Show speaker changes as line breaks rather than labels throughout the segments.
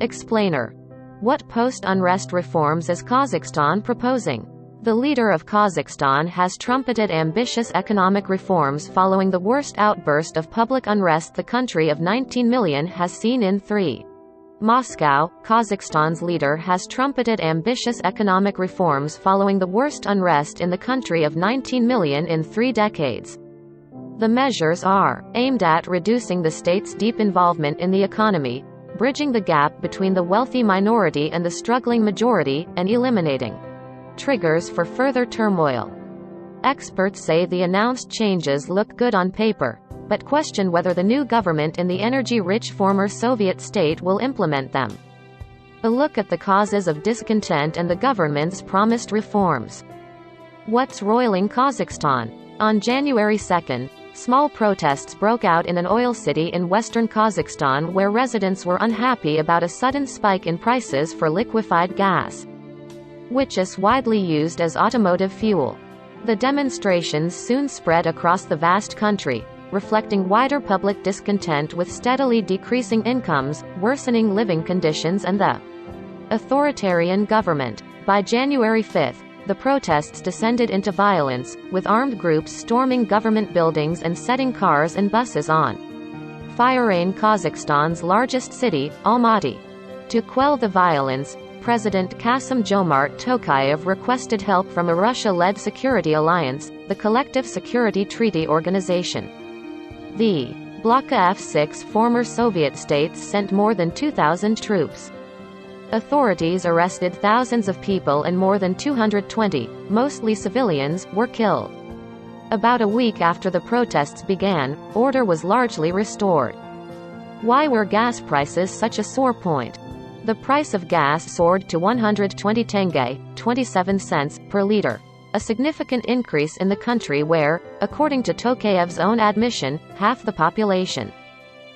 Explainer. What post-unrest reforms is Kazakhstan proposing? The leader of Kazakhstan has trumpeted ambitious economic reforms following the worst outburst of public unrest the country of 19 million has seen in 3. Moscow, Kazakhstan's leader has trumpeted ambitious economic reforms following the worst unrest in the country of 19 million in 3 decades. The measures are aimed at reducing the state's deep involvement in the economy, bridging the gap between the wealthy minority and the struggling majority, and eliminating triggers for further turmoil. Experts say the announced changes look good on paper, but question whether the new government in the energy-rich former Soviet state will implement them. A look at the causes of discontent and the government's promised reforms. What's roiling Kazakhstan? On January 2, small protests broke out in an oil city in western Kazakhstan where residents were unhappy about a sudden spike in prices for liquefied gas, which is widely used as automotive fuel. The demonstrations soon spread across the vast country, reflecting wider public discontent with steadily decreasing incomes, worsening living conditions and the authoritarian government. By January 5, the protests descended into violence, with armed groups storming government buildings and setting cars and buses on fire in Kazakhstan's largest city, Almaty. To quell the violence, President Kassym-Jomart Tokayev requested help from a Russia-led security alliance, the Collective Security Treaty Organization. The Bloc of 6 former Soviet states sent more than 2,000 troops. Authorities arrested thousands of people and more than 220, mostly civilians, were killed. About a week after the protests began, order was largely restored. Why were gas prices such a sore point? The price of gas soared to 120 tenge, 27 cents, per liter, a significant increase in the country where, according to Tokayev's own admission, half the population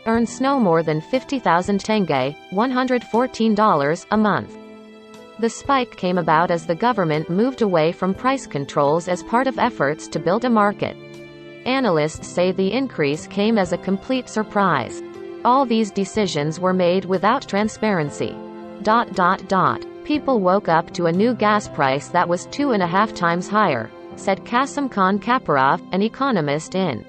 earns no more than 50,000 tenge, $114 a month. The spike came about as the government moved away from price controls as part of efforts to build a market. Analysts say the increase came as a complete surprise. All these decisions were made without transparency. People woke up to a new gas price that was 2.5 times higher, said Kasim Khan Kaparov, an economist in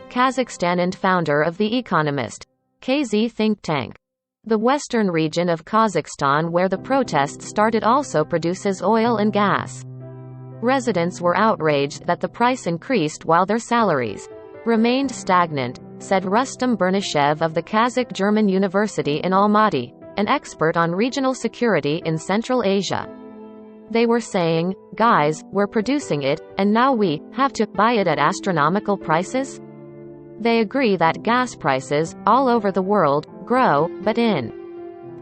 Kazakhstan and founder of The Economist KZ think tank. The western region of Kazakhstan where the protests started also produces oil and gas. Residents were outraged that the price increased while their salaries remained stagnant, said Rustam Bernashev of the Kazakh-German University in Almaty, an expert on regional security in Central Asia. They were saying, "Guys, we're producing it, and now we have to buy it at astronomical prices?" They agree that gas prices, all over the world, grow, but in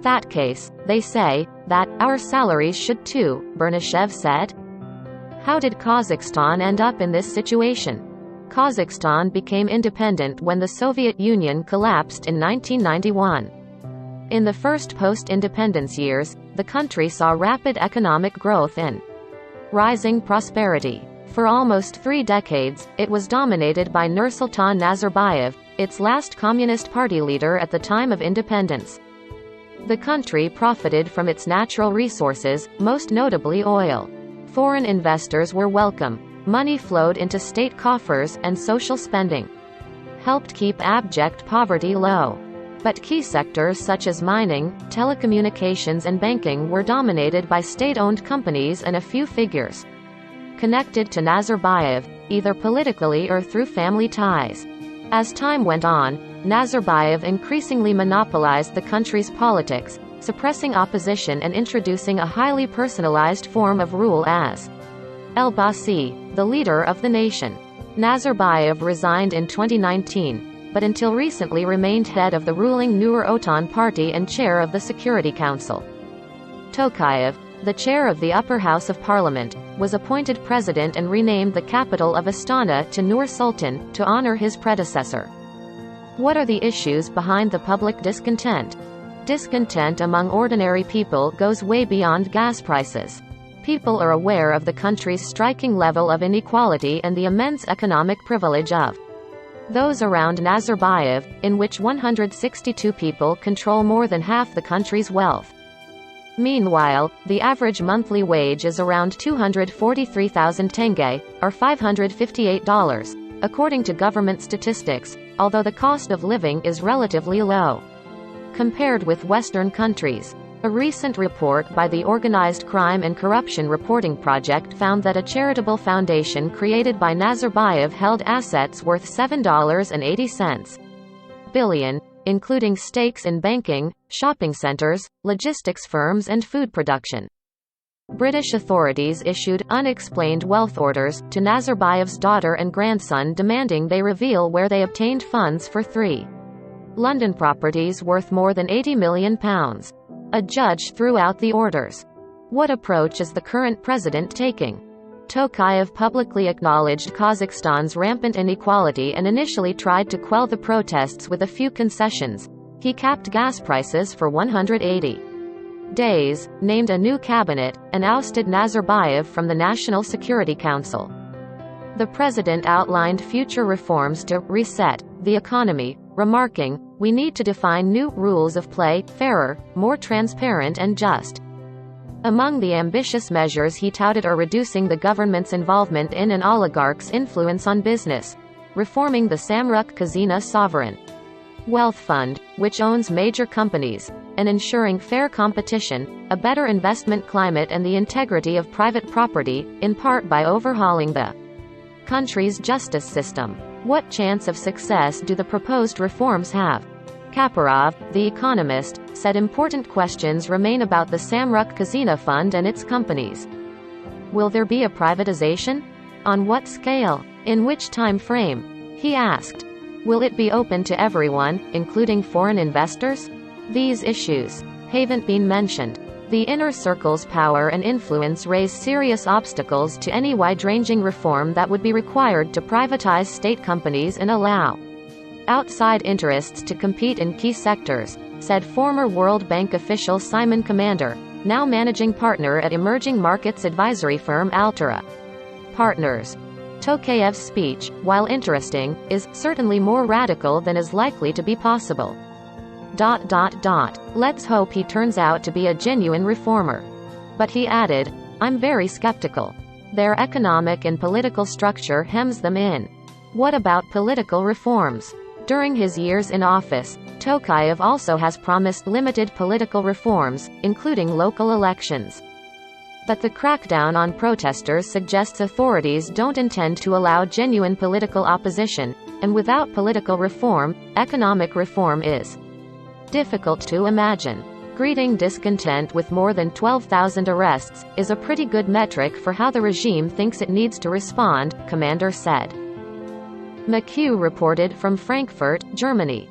that case, they say, that our salaries should too, Bernashev said. How did Kazakhstan end up in this situation? Kazakhstan became independent when the Soviet Union collapsed in 1991. In the first post-independence years, the country saw rapid economic growth and rising prosperity. For almost 3 decades, it was dominated by Nursultan Nazarbayev, its last Communist Party leader at the time of independence. The country profited from its natural resources, most notably oil. Foreign investors were welcome. Money flowed into state coffers, and social spending helped keep abject poverty low. But key sectors such as mining, telecommunications and banking were dominated by state-owned companies and a few figures connected to Nazarbayev, either politically or through family ties. As time went on, Nazarbayev increasingly monopolized the country's politics, suppressing opposition and introducing a highly personalized form of rule as El-Basi, the leader of the nation. Nazarbayev resigned in 2019, but until recently remained head of the ruling Nur Otan party and chair of the Security Council. Tokayev, the chair of the upper house of parliament, was appointed president and renamed the capital of Astana to Nur Sultan, to honor his predecessor. What are the issues behind the public discontent? Discontent among ordinary people goes way beyond gas prices. People are aware of the country's striking level of inequality and the immense economic privilege of those around Nazarbayev, in which 162 people control more than half the country's wealth. Meanwhile, the average monthly wage is around 243,000 tenge, or $558, according to government statistics, although the cost of living is relatively low compared with Western countries. A recent report by the Organized Crime and Corruption Reporting Project found that a charitable foundation created by Nazarbayev held assets worth $7.80 billion, including stakes in banking, shopping centers, logistics firms and food production. British authorities issued unexplained wealth orders to Nazarbayev's daughter and grandson demanding they reveal where they obtained funds for 3 London properties worth more than £80 million. A judge threw out the orders. What approach is the current president taking? Tokayev publicly acknowledged Kazakhstan's rampant inequality and initially tried to quell the protests with a few concessions. He capped gas prices for 180 days, named a new cabinet, and ousted Nazarbayev from the National Security Council. The president outlined future reforms to reset the economy, remarking, "We need to define new rules of play, fairer, more transparent and just." Among the ambitious measures he touted are reducing the government's involvement in and oligarchs' influence on business, reforming the Samruk Kazyna sovereign wealth fund, which owns major companies, and ensuring fair competition, a better investment climate and the integrity of private property, in part by overhauling the country's justice system. What chance of success do the proposed reforms have? Kaparov, The Economist, said important questions remain about the Samruk Kazyna fund and its companies. Will there be a privatization? On what scale? In which time frame? He asked. Will it be open to everyone, including foreign investors? These issues haven't been mentioned. The inner circle's power and influence raise serious obstacles to any wide-ranging reform that would be required to privatize state companies and allow outside interests to compete in key sectors, said former World Bank official Simon Commander, now managing partner at emerging markets advisory firm Altera Partners. Tokayev's speech, while interesting, is certainly more radical than is likely to be possible. Let's hope he turns out to be a genuine reformer. But he added, I'm very skeptical. Their economic and political structure hems them in. What about political reforms? During his years in office, Tokayev also has promised limited political reforms, including local elections. But the crackdown on protesters suggests authorities don't intend to allow genuine political opposition, and without political reform, economic reform is difficult to imagine. Greeting discontent with more than 12,000 arrests is a pretty good metric for how the regime thinks it needs to respond, Commander said. McHugh reported from Frankfurt, Germany.